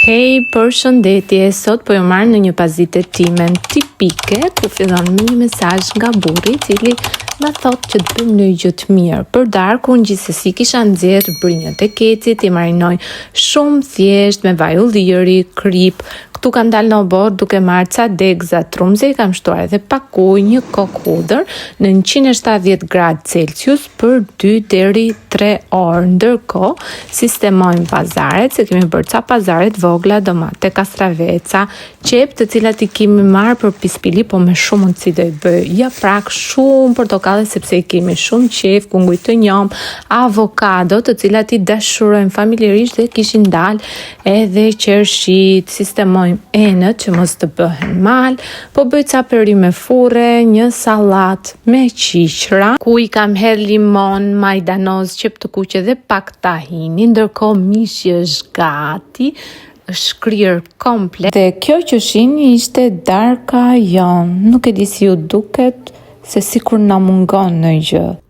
Hej, përshëndetje, sot po jo marrë në një pazitë timen tipike ku fillon me një mesazh nga burri i cili ma thot që të bëjmë një gjë të mirë. Për darkun gjithsesi kisha nxjerr brinjët e kecit, i marinoj shumë thjesht me vaj ulliri, krip. Këtu kam dalë në obor duke marrë ca degza trumze, i kam shtuar edhe pak ujë, një kokë hudër në 170 gradë Celsius për 2 deri 3 orë. Ndërkohë, sistemojmë pazaret, se kemi bërë ca pazaret vogla, domate, kastraveca, qep të cilat i kemi marrë për pispili, po me shumë mundësi do i bëj. Ja prak shumë portokalle sepse i kemi shumë qef, kunguj të njom, avokado të cilat i dashurojmë familjarisht dhe kishin dalë edhe qershit, sistemojmë enët që mos të bëhen mal, po bëj ca perime furre, një sallat me qiqra, ku i kam hedh limon, majdanoz, qep të kuqe dhe pak tahini, ndërkohë mishi është gati, është kryer komplet. Dhe kjo që shihni ishte darka jon, nuk e di si ju duket, se sikur na mungon në gjë.